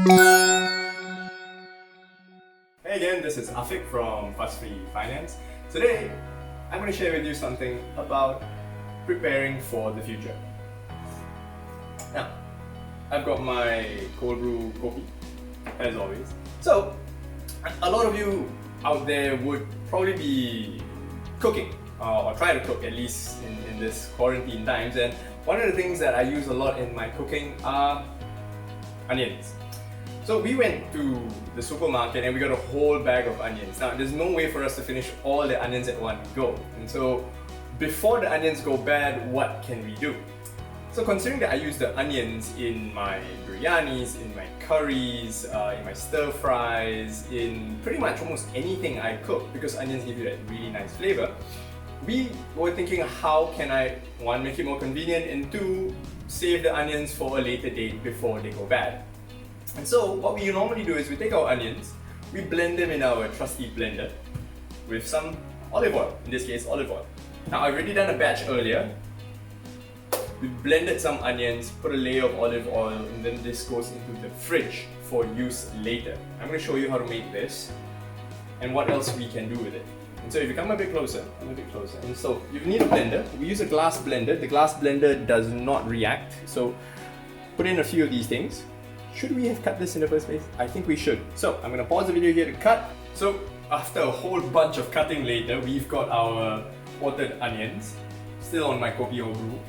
Hey again, this is Afik from Fuss Free Finance. Today, I'm going to share with you something about preparing for the future. Now, I've got my cold brew coffee, as always. So, a lot of you out there would probably be cooking, or try to cook at least in this quarantine times. And one of the things that I use a lot in my cooking are onions. So we went to the supermarket and we got a whole bag of onions. Now there's no way for us to finish all the onions at one go. And so before the onions go bad, what can we do? So considering that I use the onions in my biryanis, in my curries, in my stir fries, in pretty much almost anything I cook, because onions give you that really nice flavor, we were thinking, how can I, one, make it more convenient, and two, save the onions for a later date before they go bad. And so what we normally do is we take our onions, we blend them in our trusty blender with some olive oil, in this case olive oil. Now I've already done a batch earlier. We blended some onions, put a layer of olive oil, and then this goes into the fridge for use later. I'm going to show you how to make this and what else we can do with it. And so if you come a bit closer, and so you need a blender. We use a glass blender. The glass blender does not react, so put in a few of these things. Should we have cut this in the first place? I think we should. So I'm going to pause the video here to cut. So after a whole bunch of cutting later, we've got our watered onions still on my kopi o brew.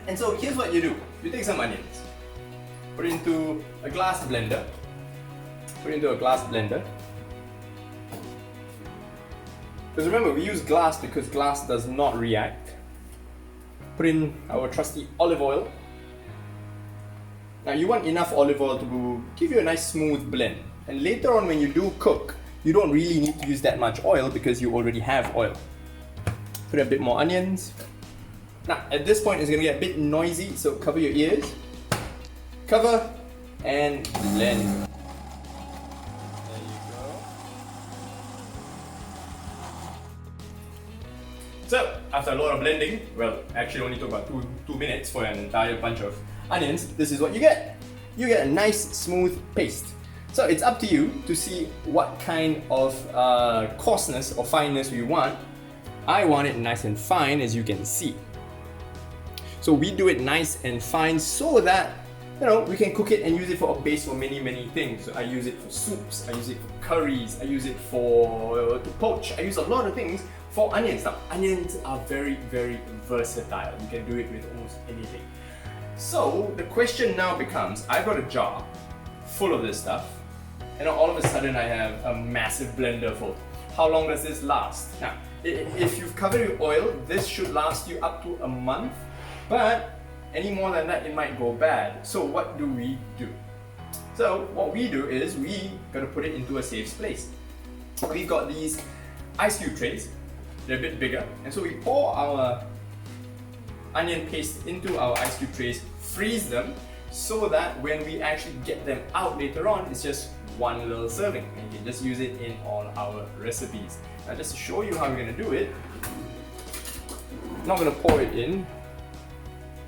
And so here's what you do. You take some onions, put it into a glass blender. Because remember, we use glass because glass does not react. Put in our trusty olive oil. Now you want enough olive oil to give you a nice smooth blend. And later on when you do cook, you don't really need to use that much oil because you already have oil. Put a bit more onions. Now at this point it's going to get a bit noisy, so cover your ears. Cover and blend. There you go. So after a lot of blending, well actually only took about two minutes for an entire bunch of onions, this is what you get. You get a nice smooth paste. So it's up to you to see what kind of coarseness or fineness you want. I want it nice and fine, as you can see. So we do it nice and fine so that we can cook it and use it for a base for many things. So I use it for soups, I use it for curries, I use it for to poach. I use a lot of things for onions. Now onions are very versatile. You can do it with almost anything. So the question now becomes, I've got a jar full of this stuff, and all of a sudden I have a massive blender full. How long does this last? Now, if you've covered it with oil, this should last you up to a month, but any more than that, it might go bad. So what do we do? So what we do is we gotta put it into a safe place. We've got these ice cube trays. They're a bit bigger, and so we pour our onion paste into our ice cube trays, freeze them, so that when we actually get them out later on, it's just one little serving, and you can just use it in all our recipes. Now just to show you how we're going to do it, I'm not going to pour it in.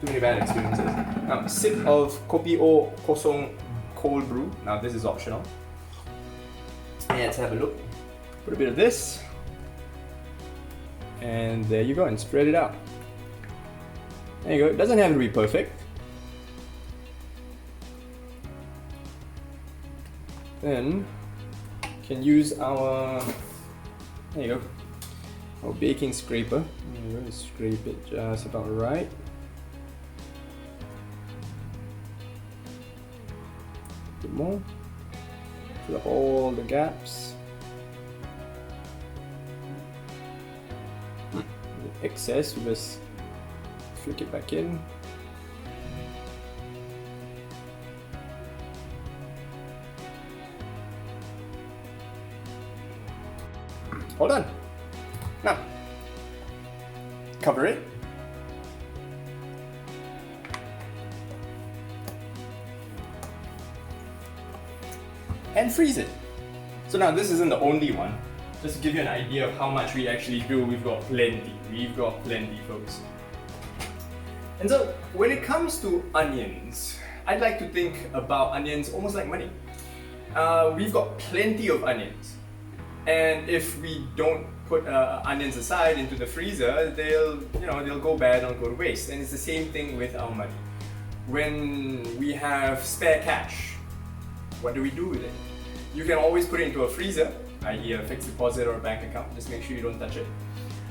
Too many bad experiences. Now, sip of kopi o kosong cold brew. Now this is optional. And let's have a look. Put a bit of this, and there you go, and spread it out. There you go. It doesn't have to be perfect. Then can use our, there you go, our baking scraper. There you go. Scrape it just about right. A bit more. Fill up all the gaps. The excess, we just flick it back in. All done. Now, cover it. And freeze it. So now this isn't the only one. Just to give you an idea of how much we actually do, we've got plenty, folks. And so when it comes to onions, I'd like to think about onions almost like money. We've got plenty of onions, and if we don't put onions aside into the freezer, they'll go bad or go to waste. And it's the same thing with our money. When we have spare cash, what do we do with it? You can always put it into a freezer, i.e. a fixed deposit or a bank account. Just make sure you don't touch it.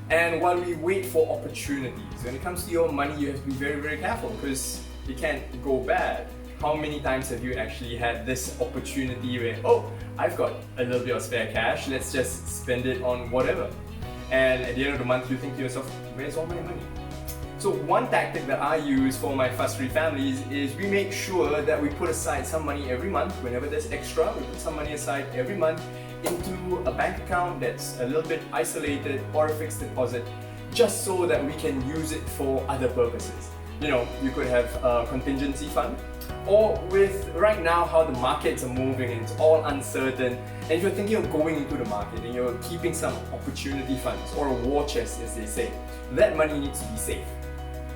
And while we wait for opportunities, when it comes to your money, you have to be very, very careful because it can't go bad. How many times have you actually had this opportunity where, oh, I've got a little bit of spare cash, let's just spend it on whatever. And at the end of the month, you think to yourself, where's all my money? So one tactic that I use for my fuss-free families is we make sure that we put aside some money every month. Whenever there's extra, we put some money aside every month into a bank account that's a little bit isolated or a fixed deposit, just so that we can use it for other purposes. You could have a contingency fund, or with right now how the markets are moving and it's all uncertain, and if you're thinking of going into the market and you're keeping some opportunity funds or a war chest, as they say, that money needs to be safe.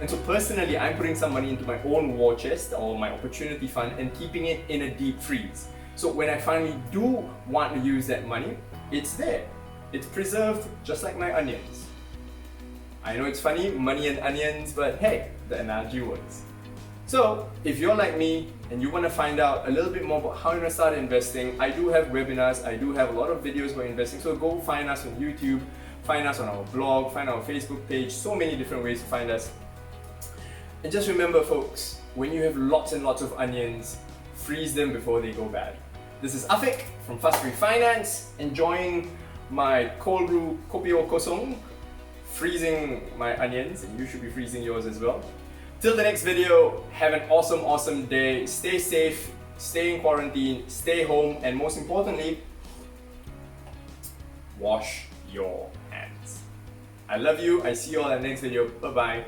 And so personally, I'm putting some money into my own war chest or my opportunity fund and keeping it in a deep freeze. So when I finally do want to use that money, it's there. It's preserved just like my onions. I know it's funny, money and onions, but hey, the analogy works. So if you're like me and you want to find out a little bit more about how you want to start investing, I do have webinars, I do have a lot of videos about investing, so go find us on YouTube, find us on our blog, find our Facebook page, so many different ways to find us. And just remember folks, when you have lots and lots of onions, freeze them before they go bad. This is Afik from Fuss-Free Finance, enjoying my cold brew kopi o kosong, freezing my onions, and you should be freezing yours as well. Till the next video, have an awesome day, stay safe, stay in quarantine, stay home, and most importantly, wash your hands. I love you, I see you all in the next video, bye bye.